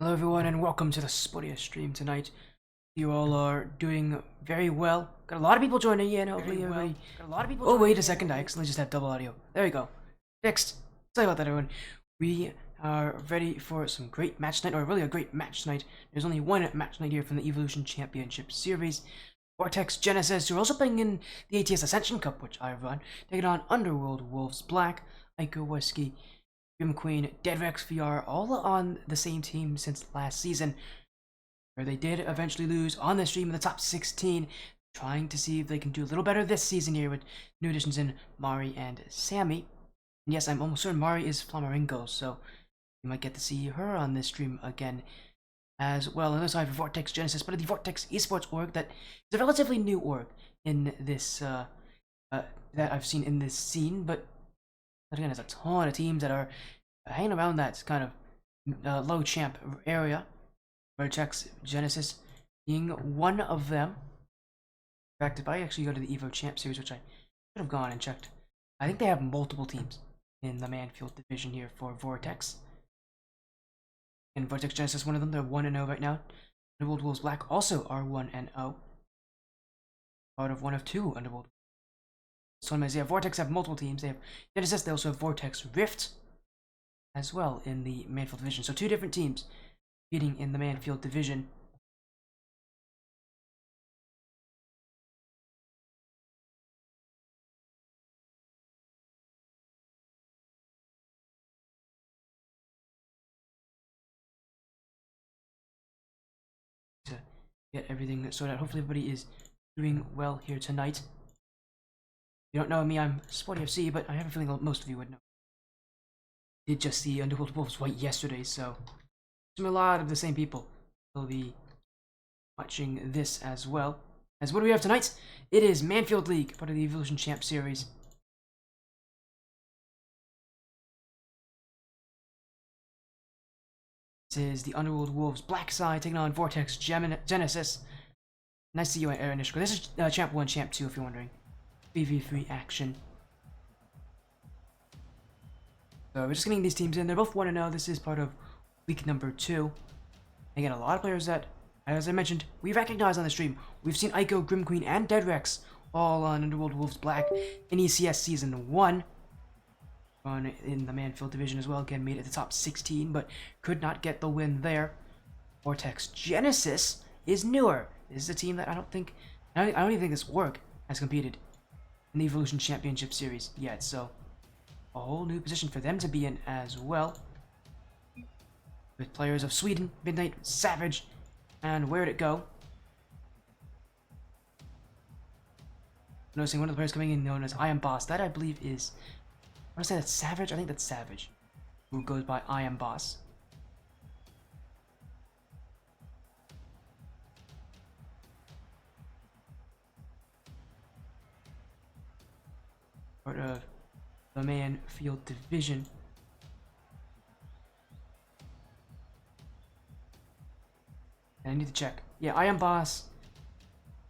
Hello everyone and welcome to the Spodia stream tonight. You all are doing very well. Got a lot of people joining in, hopefully everybody... Oh, wait a second, I accidentally just have double audio. There we go. Fixed. Sorry about that, everyone. We are ready for some great match tonight, or really a great match tonight. There's only one match tonight here from the Evolution Championship Series. Vortex Genesis, who are also playing in the ATS Ascension Cup, which I run, taking on Underworld, Wolves Black, Ico Whiskey, Grim Queen, Dead Rex VR, all on the same team since last season, where they did eventually lose on the stream in the top 16, trying to see if they can do a little better this season here with new additions in Mari and Sammy. And yes, I'm almost certain Mari is Flamingo, so you might get to see her on this stream again as well. And also I have Vortex Genesis, but the Vortex Esports org that is a relatively new org in this, that I've seen in this scene, but again, there's a ton of teams that are hanging around that kind of low champ area. Vortex Genesis being one of them. In fact, if I actually go to the Evo Champ Series, which I should have gone and checked, I think they have multiple teams in the Mannfield division here for Vortex. And Vortex Genesis, one of them, they're 1-0 right now. Underworld Wolves Black also are 1-0. Part of one of two Underworld. So they have Vortex have multiple teams. They have Genesis, they also have Vortex Rift as well in the Mannfield division. So two different teams competing in the Mannfield division. To get everything sorted out. Hopefully everybody is doing well here tonight. If you don't know me, I'm Sporty FC, but I have a feeling most of you would know. I did just see Underworld Wolves White yesterday, so a lot of the same people will be watching this as well. As what do we have tonight? It is Mannfield League, part of the Evolution Champ Series. This is the Underworld Wolves Black side taking on Vortex Genesis. Nice to see you, Nishko. This is Champ 1, Champ 2, if you're wondering. 3v3 action. So we're just getting these teams in. They're both 1-0. This is part of week number 2. Again, a lot of players that, as I mentioned, we recognize on the stream. We've seen Ico, Grim Queen, and Dead Rex all on Underworld Wolves Black in ECS Season 1. On in the Mannfield division as well. Again, made it to the top 16, but could not get the win there. Vortex Genesis is newer. This is a team that I don't even think this org has competed in the Evolution Championship Series yet, so a whole new position for them to be in as well. With players of Sweden, Midnight, Savage, and Where'd It Go. Noticing one of the players coming in known as I Am Boss. That I believe is, I want to say that's Savage. I think that's Savage, who goes by I Am Boss. Part of the Mannfield division. And I need to check. Yeah, I Am Boss.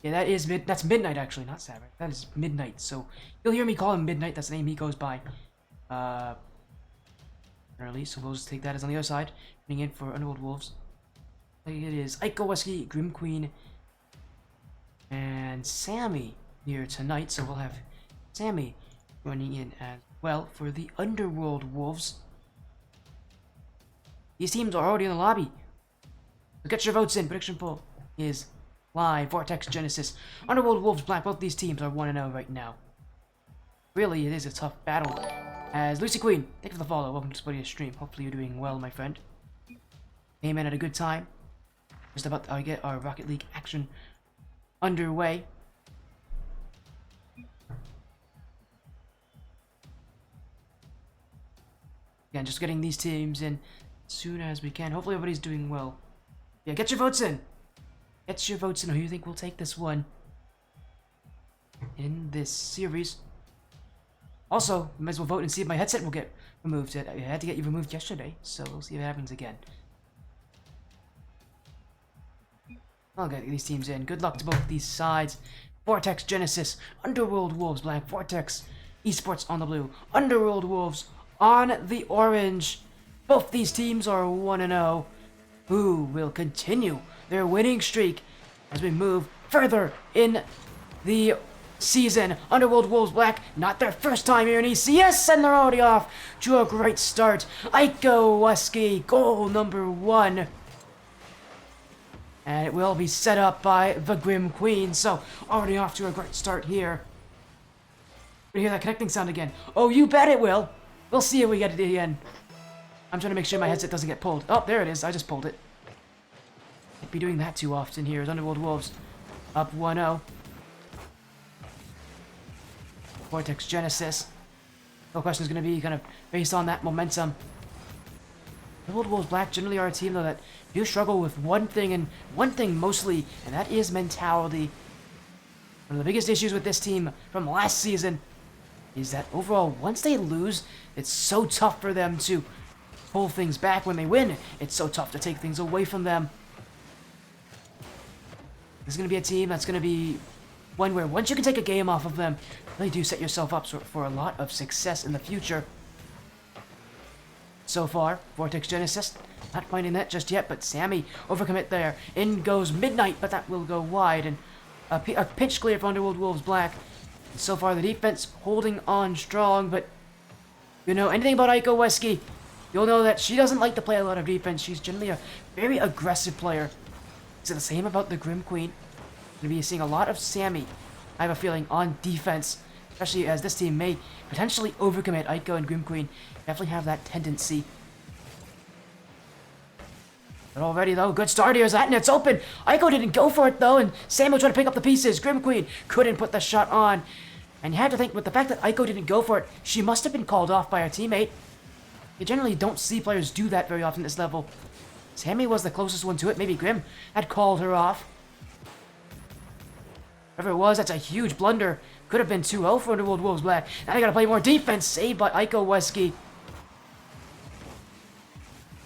Yeah, that's Midnight actually, not Savage. That is Midnight. So you'll hear me call him Midnight. That's the name he goes by. Early, so we'll just take that as on the other side. Coming in for Underworld Wolves. It is Ico Whiskey, Grim Queen, and Sammy here tonight. So we'll have Sammy running in as well for the Underworld Wolves. These teams are already in the lobby. So get your votes in. Prediction poll is live. Vortex Genesis, Underworld Wolves Black. Both these teams are 1-0 right now. Really, it is a tough battle. As Lucy Queen, thank you for the follow. Welcome to Spodia stream. Hopefully you're doing well, my friend. Came in at a good time. Just about to get our Rocket League action underway. Again, just getting these teams in as soon as we can. Hopefully everybody's doing well. Yeah, get your votes in. Get your votes in. Who do you think will take this one in this series? Also, you might as well vote and see if my headset will get removed. I had to get you removed yesterday, so we'll see if it happens again. I'll get these teams in. Good luck to both these sides. Vortex Genesis, Underworld Wolves Black, Vortex Esports on the blue, Underworld Wolves on the orange. Both these teams are 1-0. who will continue their winning streak as we move further in the season. Underworld Wolves Black, not their first time here in ECS, and they're already off to a great start. Aiko Weski, goal number 1. And it will be set up by the Grim Queen, so already off to a great start here. We hear that connecting sound again. Oh, you bet it will. We'll see if we get it again. I'm trying to make sure my headset doesn't get pulled. Oh, there it is. I just pulled it. Can't be doing that too often here as Underworld Wolves up 1-0. Vortex Genesis. The question is going to be kind of based on that momentum. Underworld Wolves Black generally are a team, though, that do struggle with one thing mostly, and that is mentality. One of the biggest issues with this team from last season is that overall, once they lose, it's so tough for them to pull things back. When they win, it's so tough to take things away from them. This is going to be a team that's going to be one where once you can take a game off of them, you really do set yourself up for a lot of success in the future. So far, Vortex Genesis not finding that just yet, but Sammy overcommit there. In goes Midnight, but that will go wide, and a pitch clear for Underworld Wolves Black. And so far, the defense holding on strong, but you know anything about Aiko Weski, you'll know that she doesn't like to play a lot of defense. She's generally a very aggressive player. Is it the same about the Grim Queen? Going to be seeing a lot of Sammy, I have a feeling, on defense, especially as this team may potentially overcommit. Aiko and Grim Queen definitely have that tendency. But already, though, good start here as that net's open. Aiko didn't go for it, though, and Samuel tried to pick up the pieces. Grim Queen couldn't put the shot on. And you have to think, with the fact that Aiko didn't go for it, she must have been called off by her teammate. You generally don't see players do that very often at this level. Sammy was the closest one to it. Maybe Grim had called her off. Whatever it was, that's a huge blunder. Could have been 2-0 for Underworld Wolves Black. Now they gotta play more defense. Saved by Aiko Weski.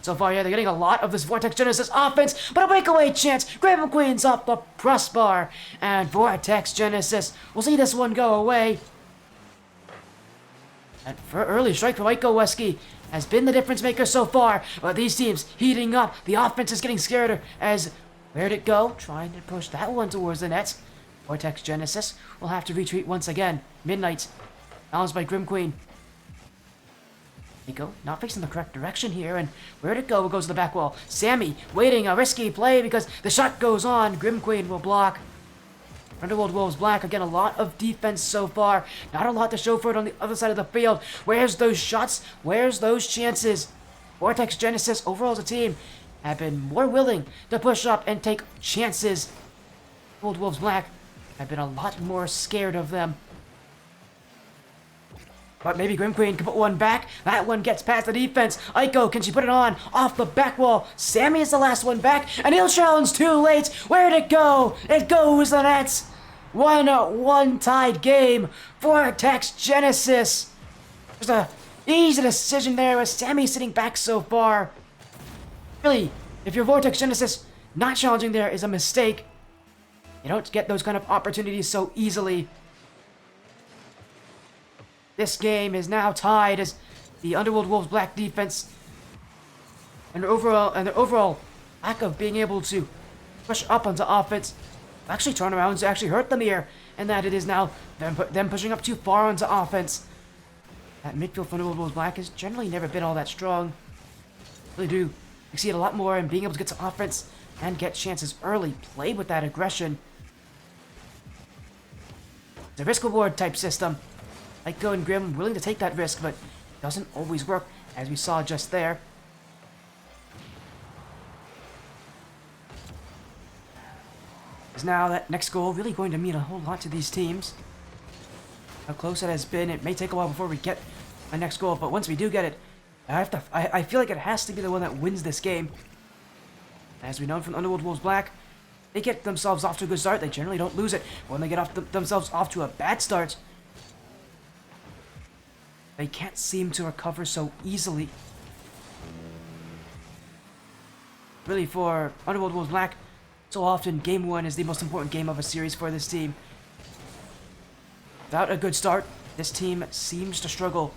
So far, yeah, they're getting a lot of this Vortex Genesis offense, but a breakaway chance. Grim Queen's off the crossbar, and Vortex Genesis will see this one go away. And for early strike from Aiko Weski has been the difference maker so far, but these teams heating up. The offense is getting scared as, where'd it go? Trying to push that one towards the net. Vortex Genesis will have to retreat once again. Midnight, balanced by Grim Queen. Aiko not facing the correct direction here, and where'd it go? It goes to the back wall. Sammy waiting, a risky play because the shot goes on. Grim Queen will block. Underworld Wolves Black, again, a lot of defense so far. Not a lot to show for it on the other side of the field. Where's those shots? Where's those chances? Vortex Genesis, overall as a team, have been more willing to push up and take chances. Underworld Wolves Black have been a lot more scared of them. But maybe Grim Queen can put one back. That one gets past the defense. Aiko, can she put it on? Off the back wall. Sammy is the last one back, and he'll challenge too late. Where'd it go? It goes the nets. 1-1 tied game. Vortex Genesis. There's a easy decision there with Sammy sitting back so far. Really, if you're Vortex Genesis, not challenging there is a mistake. You don't get those kind of opportunities so easily. This game is now tied as the Underworld Wolves Black defense and their overall lack of being able to push up onto offense actually turnarounds actually hurt them here, and that it is now them pushing up too far onto offense. That midfield for Underworld Wolves Black has generally never been all that strong. Really do succeed a lot more in being able to get to offense and get chances early. Play with that aggression. It's a risk reward type system. Aiko and Grim willing to take that risk, but it doesn't always work, as we saw just there. Is now that next goal really going to mean a whole lot to these teams? How close it has been. It may take a while before we get a next goal, but once we do get it, I feel like it has to be the one that wins this game. As we know from Underworld Wolves Black, they get themselves off to a good start. They generally don't lose it. When they get themselves off to a bad start, they can't seem to recover so easily. Really, for Underworld Wolves Black, so often Game 1 is the most important game of a series for this team. Without a good start, this team seems to struggle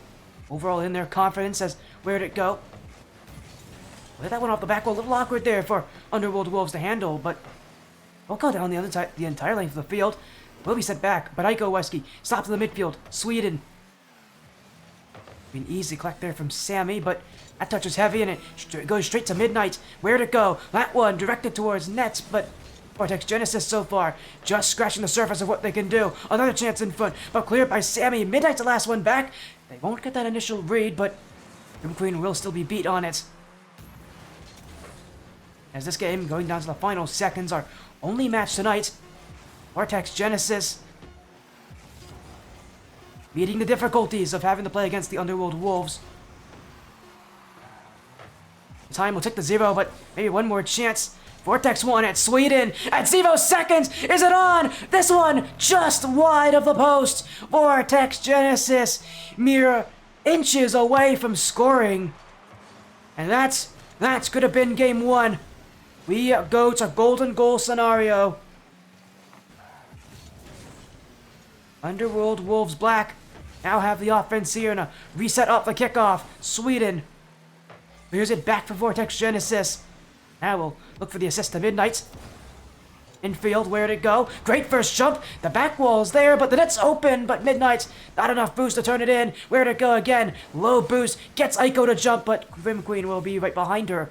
overall in their confidence. As where'd it go? Let that one off the back wall. A little awkward there for Underworld Wolves to handle, but we'll go down the other side, the entire length of the field. Will be sent back, but Iko Weski stops in the midfield. Sweden. An easy collect there from Sammy, but that touch is heavy and it goes straight to Midnight. Where'd it go? That one directed towards nets, but Vortex Genesis so far just scratching the surface of what they can do. Another chance in front, but cleared by Sammy. Midnight's the last one back. They won't get that initial read, but Grim Queen will still be beat on it. As this game going down to the final seconds, our only match tonight. Vortex Genesis meeting the difficulties of having to play against the Underworld Wolves. Time will tick to 0, but maybe one more chance. Vortex 1 at Sweden at 0 seconds. Is it on? This one just wide of the post. Vortex Genesis mere inches away from scoring. And that could have been game 1. We go to golden goal scenario. Underworld Wolves Black now have the offense here and a reset off the kickoff. Sweden clears it back for Vortex Genesis. Now we'll look for the assist to Midnight. Infield, where'd it go? Great first jump. The back wall's there, but the net's open. But Midnight, not enough boost to turn it in. Where'd it go again? Low boost. Gets Iko to jump, but Grim Queen will be right behind her.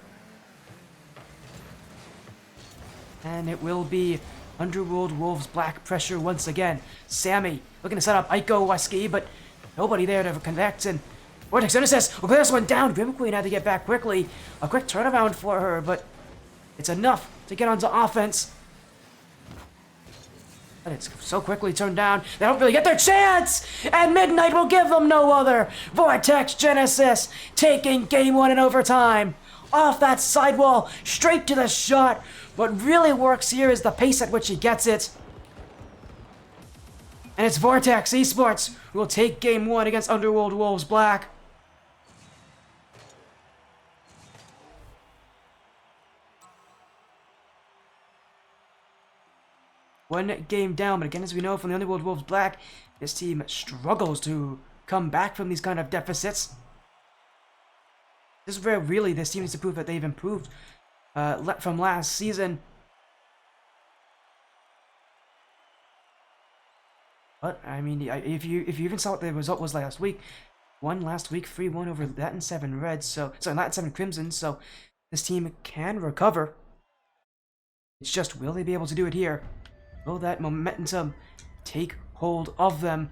And it will be Underworld Wolves Black pressure once again. Sammy looking to set up Iko Weski, but nobody there to connect. And Vortex Genesis will clear this one down. Grim Queen had to get back quickly. A quick turnaround for her, but it's enough to get onto offense. But it's so quickly turned down, they don't really get their chance! And Midnight will give them no other! Vortex Genesis taking game 1 in overtime. Off that sidewall, straight to the shot. What really works here is the pace at which he gets it. And it's Vortex Esports who will take game 1 against Underworld Wolves Black. One game down, but again, as we know from the Underworld Wolves Black, this team struggles to come back from these kind of deficits. This is where really this team needs to prove that they've improved from last season. But I mean, if you even saw what the result was last week, won last week 3-1 over Latin 7 Reds. So sorry, Latin 7 Crimson. So this team can recover. It's just, will they be able to do it here? Will that momentum take hold of them?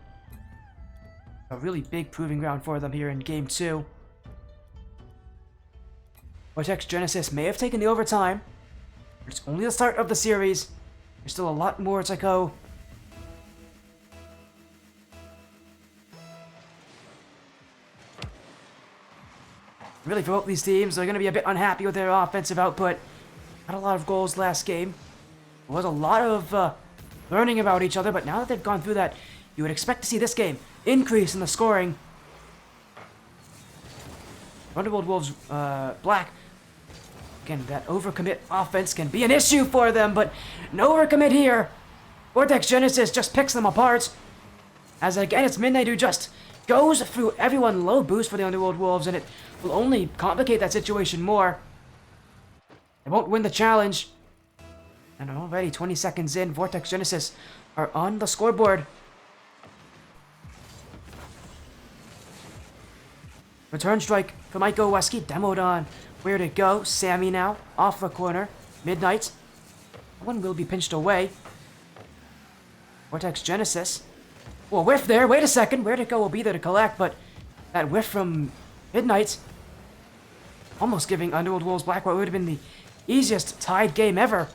A really big proving ground for them here in game 2. Vortex Genesis may have taken the overtime, but it's only the start of the series. There's still a lot more to go. Really, for both these teams, they're going to be a bit unhappy with their offensive output. Had a lot of goals last game. There was a lot of learning about each other, but now that they've gone through that, you would expect to see this game increase in the scoring. Underworld Wolves Black. Again, that overcommit offense can be an issue for them, but no overcommit here. Vortex Genesis just picks them apart. As again, it's Midnight who just goes through everyone. Low boost for the Underworld Wolves, and it will only complicate that situation more. They won't win the challenge. And already 20 seconds in, Vortex Genesis are on the scoreboard. Return strike from Iko Weski, demoed on. Where'd it go? Sammy now, off the corner. Midnight. One will be pinched away. Vortex Genesis. Well, whiff there. Wait a second. Where'd it go? Will be there to collect, but that whiff from Midnight almost giving Underworld Wolves Black what would have been the easiest tied game ever.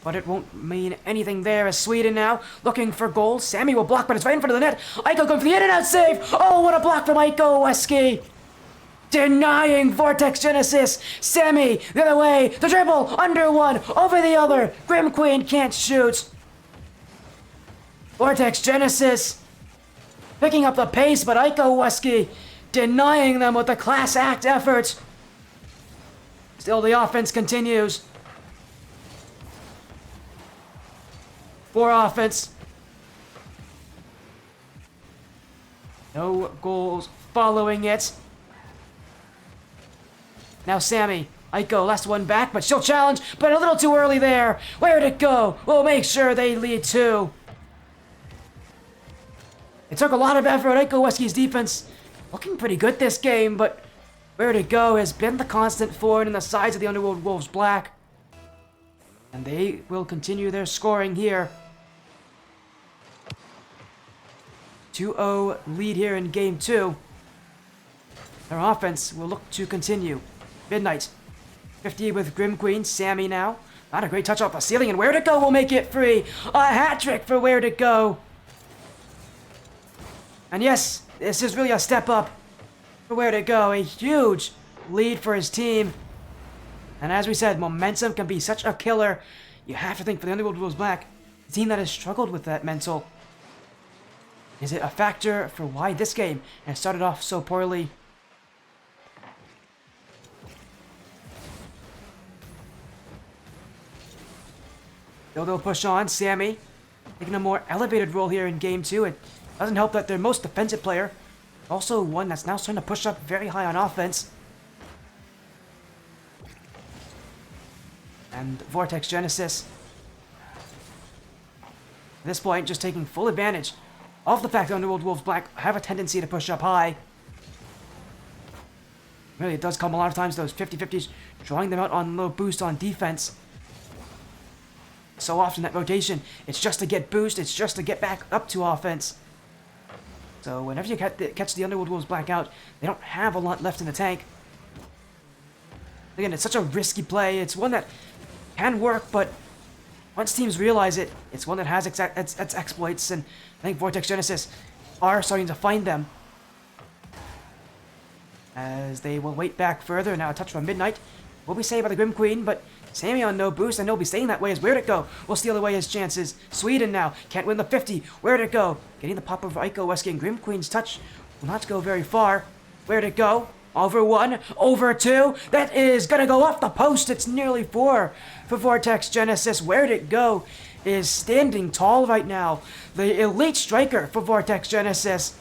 But it won't mean anything there as Sweden now looking for goals. Sammy will block, but it's right in front of the net. Iko going for the in-and-out save. Oh, what a block from Iko Weski. Denying Vortex Genesis. Sammy, the other way. The dribble, under one, over the other. Grim Queen can't shoot. Vortex Genesis picking up the pace, but Iko Weski denying them with a class act effort. Still, the offense continues. For offense. No goals following it. Now Sammy, Aiko, last one back, but she'll challenge, but a little too early there. Where'd it go? We'll make sure they lead too. It took a lot of effort. Aiko Weski's defense looking pretty good this game, but where'd it go has been the constant thorn in the sides of the Underworld Wolves Black. And they will continue their scoring here. 2-0 lead here in game 2. Their offense will look to continue. Midnight. 50 with Grim Queen. Sammy now. Not a great touch off the ceiling, and Where'd It Go will make it free. A hat trick for Where'd It Go. And yes, this is really a step up for Where'd It Go. A huge lead for his team. And as we said, momentum can be such a killer. You have to think for the Underworld Wolves Black, a team that has struggled with that mental. Is it a factor for why this game has started off so poorly? They'll push on. Sammy taking a more elevated role here in game 2. It doesn't help that their most defensive player, also one that's now starting to push up very high on offense. And Vortex Genesis, at this point, just taking full advantage of the fact that Underworld Wolves Black have a tendency to push up high. Really, it does come a lot of times, those 50-50s, drawing them out on low boost on defense. So often that rotation, it's just to get boost, it's just to get back up to offense. So whenever you catch the Underworld Wolves Black out, they don't have a lot left in the tank. Again, it's such a risky play. It's one that can work, but once teams realize it, it's one that has its exploits, and I think Vortex Genesis are starting to find them. As they will wait back further. Now a touch from Midnight will be saved by the Grim Queen, but Sammy on no boost, and he'll be staying that way as Where'd It Go will steal away his chances. Sweden now can't win the 50. Where'd It Go? Getting the pop over Aiko Weski, and Grim Queen's touch will not go very far. Where'd It Go? Over 1, over 2. That is gonna go off the post. It's nearly 4 for Vortex Genesis. Where'd It Go is standing tall right now. The elite striker for Vortex Genesis.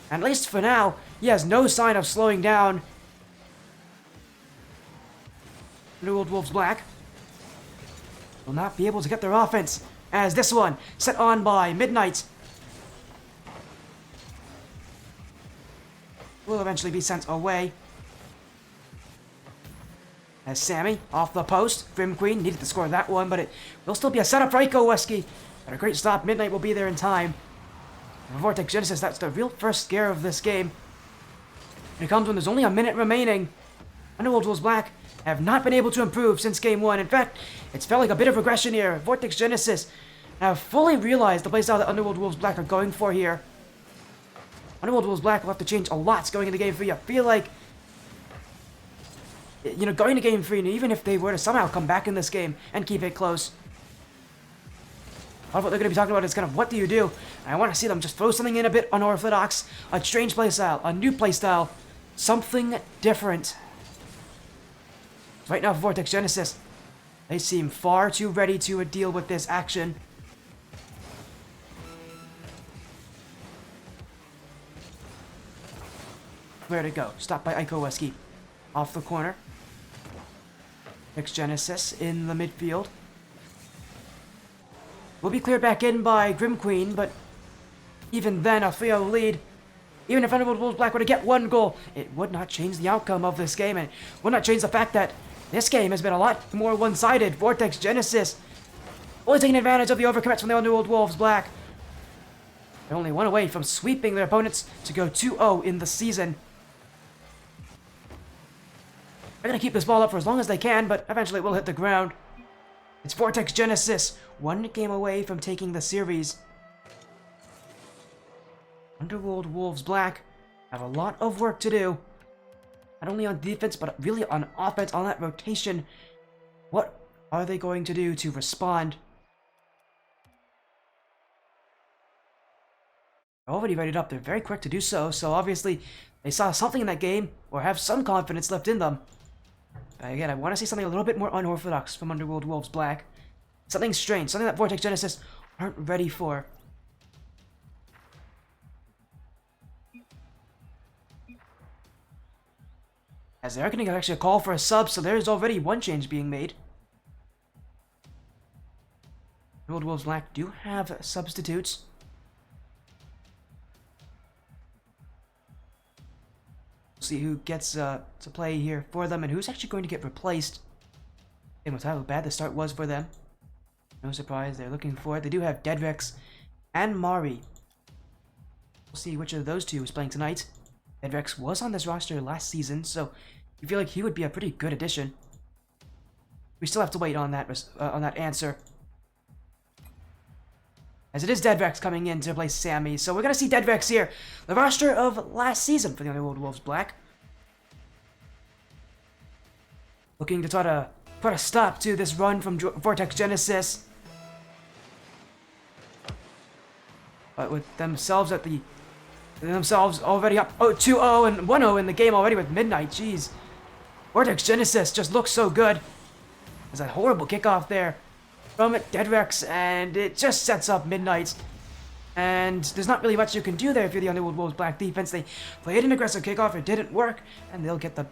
And at least for now, he has no sign of slowing down. Underworld Wolves Black will not be able to get their offense, as this one set on by Midnight will eventually be sent away. As Sammy off the post, Grim Queen needed to score that one, but it will still be a setup for Aiko Weski. But a great stop. Midnight will be there in time. For Vortex Genesis, that's the real first scare of this game. And it comes when there's only a minute remaining. Underworld Wolves Black have not been able to improve since game 1. In fact, it's felt like a bit of regression here. Vortex Genesis have fully realized the playstyle that Underworld Wolves Black are going for here. Underworld Wolves Black will have to change a lot going into game 3. I feel like, going to game 3, and even if they were to somehow come back in this game and keep it close, a lot of what they're going to be talking about is kind of what do you do? And I want to see them just throw something in a bit unorthodox, a strange playstyle, a new playstyle, something different. Right now, for Vortex Genesis, they seem far too ready to deal with this action. Where'd it go? Stopped by Aiko Weski. Off the corner. Vortex Genesis in the midfield. Will be cleared back in by Grim Queen, but even then, a 3-0 lead. Even if Underworld Wolves Black were to get 1 goal, it would not change the outcome of this game, and would not change the fact that this game has been a lot more one-sided. Vortex Genesis only taking advantage of the overcommits from the Underworld Wolves Black. They're only 1 away from sweeping their opponents to go 2-0 in the season. They're going to keep this ball up for as long as they can, but eventually it will hit the ground. It's Vortex Genesis, 1 game away from taking the series. Underworld Wolves Black have a lot of work to do. Not only on defense, but really on offense, on that rotation. What are they going to do to respond? They're already readied up. They're very quick to do so. So obviously, they saw something in that game, or have some confidence left in them. But again, I want to see something a little bit more unorthodox from Underworld Wolves Black. Something strange. Something that Vortex Genesis aren't ready for. As they're going to get actually a call for a sub, so there's already one change being made. Underworld Wolves Black do have substitutes. We'll see who gets to play here for them and who's actually going to get replaced. And with how bad the start was for them. No surprise, they're looking for it. They do have Deadrex and Mari. We'll see which of those two is playing tonight. Deadrex was on this roster last season, so you feel like he would be a pretty good addition. We still have to wait on that answer. As it is Deadrex coming in to replace Sammy, so we're gonna see Deadrex here. The roster of last season for the Underworld Wolves Black. Looking to try to put a stop to this run from Vortex Genesis. But with themselves already up 2-0 and 1-0 in the game already with Midnight. Jeez. Vortex Genesis just looks so good. There's a horrible kickoff there from Deadrex, and it just sets up Midnight. And there's not really much you can do there if you're the Underworld Wolves Black defense. They played an aggressive kickoff, it didn't work, and they'll get the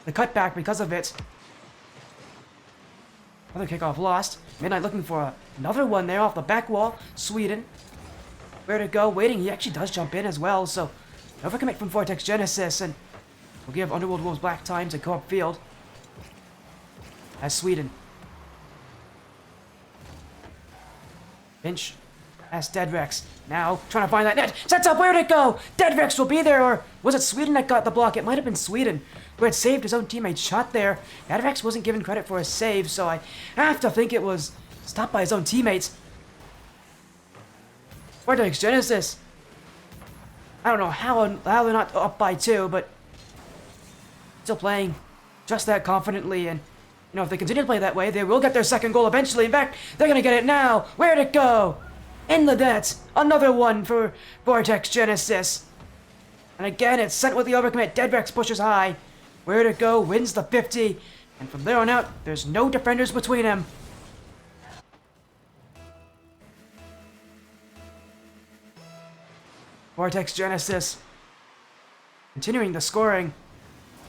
cutback because of it. Another kickoff lost. Midnight looking for another one there off the back wall. Sweden. Where to go? Waiting. He actually does jump in as well, so overcommit from Vortex Genesis, and we'll give Underworld Wolves Black time to go upfield. As Sweden. Finch. As Deadrex. Now, trying to find that net. Sets up. Where'd it go? Deadrex will be there, or was it Sweden that got the block? It might have been Sweden, who had saved his own teammate's shot there. Deadrex wasn't given credit for his save, so I have to think it was stopped by his own teammates. Vortex Genesis. I don't know how they're not up by 2, but still playing just that confidently, and you know, if they continue to play that way, they will get their second goal eventually. In fact, they're gonna get it now. Where'd it go? In the net. Another one for Vortex Genesis. And again, it's sent with the overcommit. Deadrex pushes high. Where'd it go? Wins the 50. And from there on out, there's no defenders between them. Vortex Genesis. Continuing the scoring.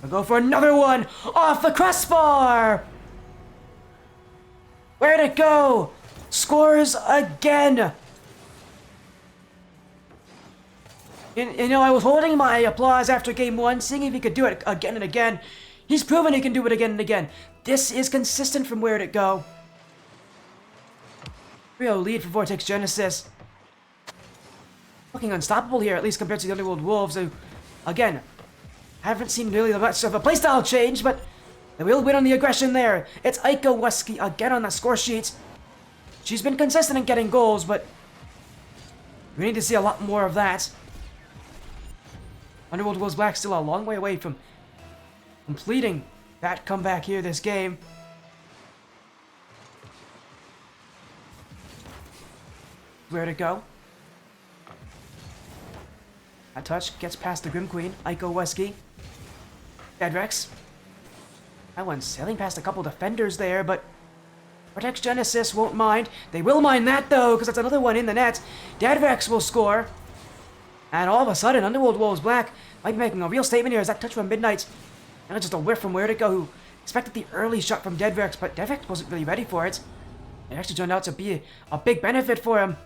We'll go for another one. Off the crossbar. Where'd it go? Scores again. You know, I was holding my applause after game 1, seeing if he could do it again and again. He's proven he can do it again and again. This is consistent from Where'd it go. 3-0 lead for Vortex Genesis. Looking unstoppable here, at least compared to the Underworld Wolves, who, again, haven't seen really much of a playstyle change, but they will win on the aggression there. It's Aiko Weski again on the score sheet. She's been consistent in getting goals, but we need to see a lot more of that. Underworld Wolves Black still a long way away from completing that comeback here this game. Where'd it go? A touch gets past the Grim Queen, Aiko Weski. Deadrex. That one's sailing past a couple defenders there, but Vortex Genesis won't mind. They will mind that, though, because that's another one in the net. Deadrex will score. And all of a sudden, Underworld Wolves Black might be making a real statement here as that touch from Midnight. And just a whiff from Where'd it go, who expected the early shot from Deadrex, but Deadrex wasn't really ready for it. It actually turned out to be a big benefit for him.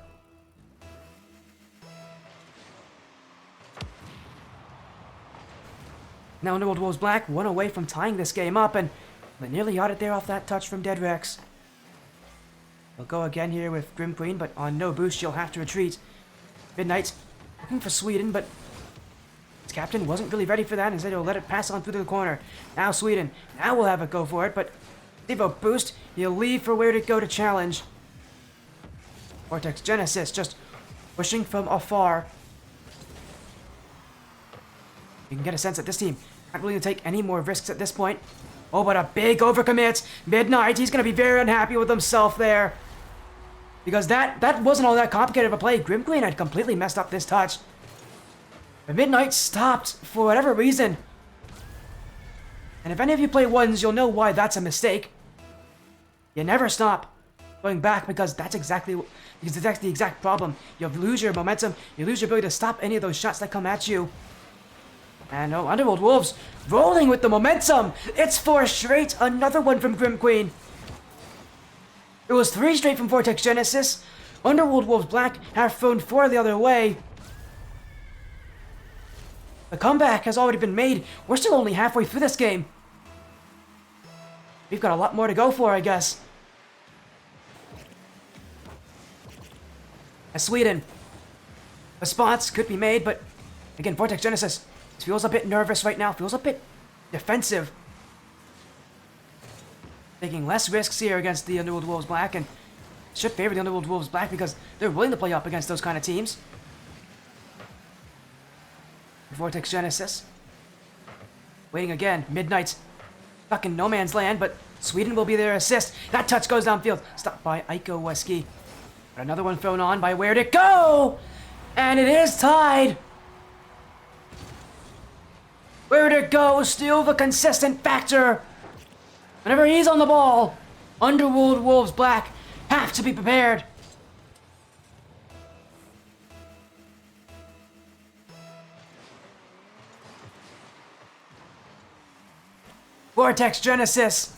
Now Underworld Wolves Black, one away from tying this game up, and they nearly got it there off that touch from Deadrex. They'll go again here with Grim Queen, but on no boost, she'll have to retreat. Midnight looking for Sweden, but his captain wasn't really ready for that, and instead he'll let it pass on through to the corner. Now Sweden, now we'll have it go for it, but Devo boost, he'll leave for Where'd it go to challenge. Vortex Genesis just pushing from afar. You can get a sense that this team not willing to take any more risks at this point. Oh, but a big overcommit. Midnight, he's going to be very unhappy with himself there. Because that wasn't all that complicated of a play. Grim Queen had completely messed up this touch. But Midnight stopped for whatever reason. And if any of you play ones, you'll know why that's a mistake. You never stop going back because that's exactly the exact problem. You lose your momentum. You lose your ability to stop any of those shots that come at you. And oh, Underworld Wolves rolling with the momentum. It's 4 straight. Another one from Grim Queen. It was 3 straight from Vortex Genesis. Underworld Wolves Black have thrown 4 the other way. The comeback has already been made. We're still only halfway through this game. We've got a lot more to go for, I guess. As Sweden. Response could be made, but again, Vortex Genesis feels a bit nervous right now. Feels a bit defensive. Taking less risks here against the Underworld Wolves Black, and should favor the Underworld Wolves Black because they're willing to play up against those kind of teams. Vortex Genesis. Waiting again. Midnight. Stuck in no man's land, but Sweden will be their assist. That touch goes downfield. Stopped by Aiko Weski. But another one thrown on by Where'd It Go? And it is tied. Where'd It Go? Still the consistent factor. Whenever he's on the ball, Underworld Wolves Black have to be prepared. Vortex Genesis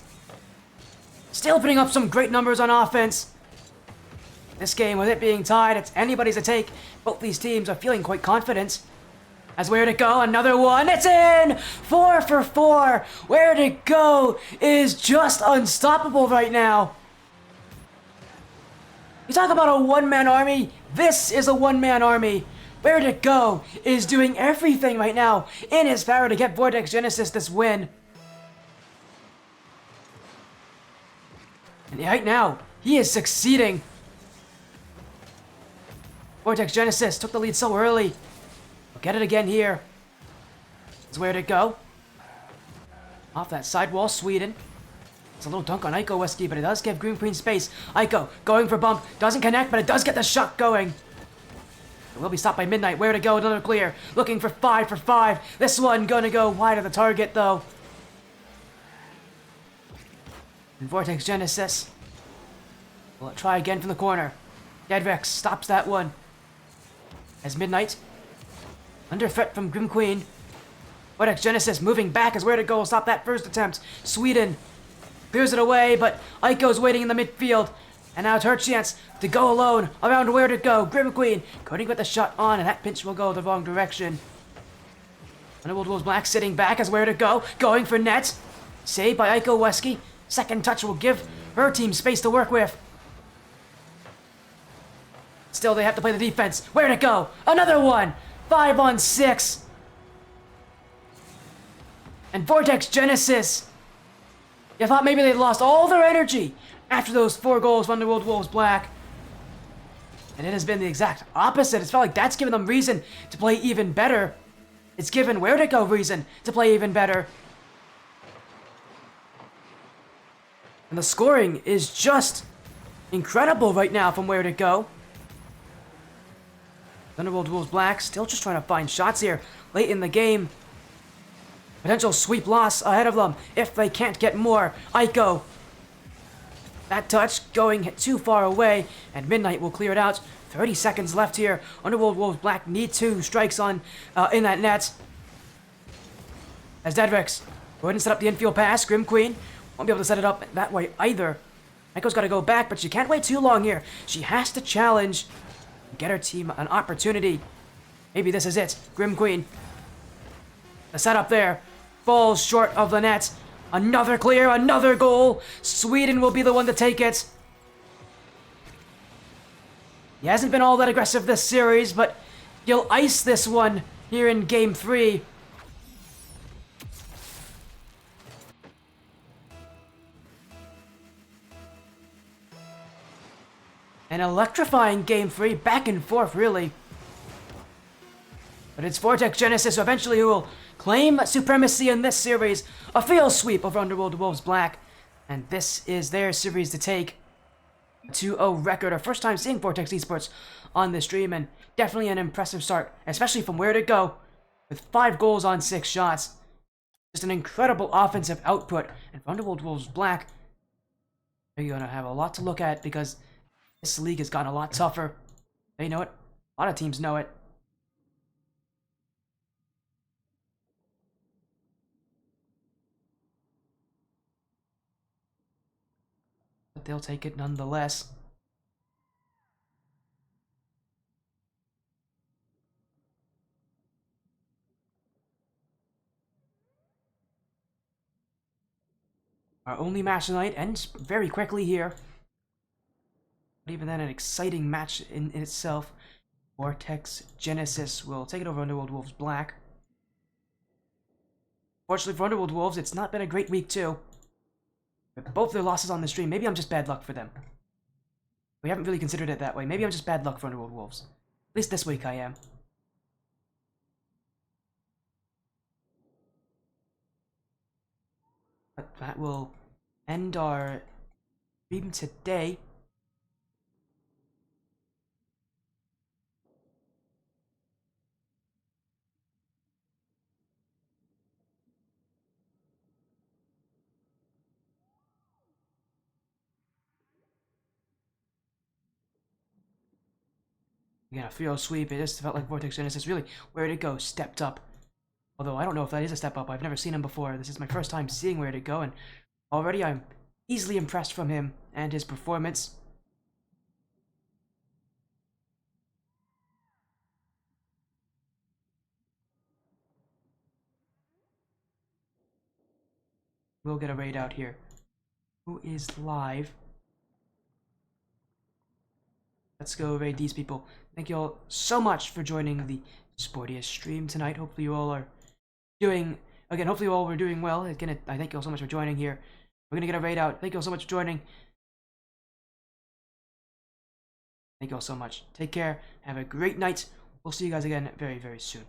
still putting up some great numbers on offense. This game, with it being tied, it's anybody's to take. Both these teams are feeling quite confident. As Where'd It Go? Another one. It's in! 4 for 4. Where'd It Go is just unstoppable right now. You talk about a one-man army. This is a one-man army. Where'd It Go is doing everything right now in his power to get Vortex Genesis this win. And right now, he is succeeding. Vortex Genesis took the lead so early. We'll get it again here. It's Where'd It Go? Off that sidewall, Sweden. It's a little dunk on Aiko Weski, but it does give Green Queen space. Aiko going for bump. Doesn't connect, but it does get the shot going. It will be stopped by Midnight. Where'd It Go? Another clear. Looking for 5 for 5. This one gonna go wide of the target, though. And Vortex Genesis will try again from the corner. Deadrex stops that one. As Midnight, under threat from Grim Queen. Vortex Genesis moving back as Where'd It Go will stop that first attempt. Sweden clears it away, but Aiko's waiting in the midfield. And now it's her chance to go alone around Where'd It Go. Grim Queen couldn't get the shot on, and that pinch will go the wrong direction. Underworld Wolves Black sitting back as Where'd It Go? Going for net. Saved by Aiko Weski. Second touch will give her team space to work with. Still, they have to play the defense. Where'd It Go? Another one! 5 on 6. And Vortex Genesis. You thought maybe they'd lost all their energy after those 4 goals from Underworld Wolves Black. And it has been the exact opposite. It's felt like that's given them reason to play even better. It's given Where'd It Go reason to play even better. And the scoring is just incredible right now from Where'd It Go. Underworld Wolves Black still just trying to find shots here late in the game. Potential sweep loss ahead of them if they can't get more. Aiko. That touch going too far away, and Midnight will clear it out. 30 seconds left here. Underworld Wolves Black need 2 strikes on in that net. As Deadrex go ahead and set up the infield pass. Grim Queen won't be able to set it up that way either. Aiko's got to go back, but she can't wait too long here. She has to challenge. Get her team an opportunity. Maybe this is it. Grim Queen. The setup there falls short of the net. Another clear, another goal. Sweden will be the one to take it. He hasn't been all that aggressive this series, but he'll ice this one here in Game 3. An electrifying Game 3, back and forth, really. But it's Vortex Genesis eventually who will claim supremacy in this series. A field sweep over Underworld Wolves Black. And this is their series to take. 2-0 record. Our first time seeing Vortex Esports on this stream, and definitely an impressive start, especially from Where'd It Go, with 5 goals on 6 shots. Just an incredible offensive output. And for Underworld Wolves Black, they're going to have a lot to look at because this league has gotten a lot tougher. They know it. A lot of teams know it. but they'll take it nonetheless. Our only match tonight ends very quickly here. But even then, an exciting match in itself. Vortex Genesis will take it over Underworld Wolves Black. Fortunately for Underworld Wolves, it's not been a great week too. With both their losses on the stream, maybe I'm just bad luck for them. We haven't really considered it that way. Maybe I'm just bad luck for Underworld Wolves. At least this week I am. But that will end our stream today. Again, a 3-0 sweep. It just felt like Vortex Genesis really, where did it go? Stepped up. Although I don't know if that is a step up. I've never seen him before. This is my first time seeing Where Did It Go, and already I'm easily impressed from him and his performance. We'll get a raid out here. Who is live? Let's go raid these people. Thank you all so much for joining the sportiest stream tonight. Hopefully you all are doing, again, hopefully you all were doing well. Again, I thank you all so much for joining here. We're gonna get a raid out. Thank you all so much for joining. Thank you all so much. Take care. Have a great night. We'll see you guys again very, very soon.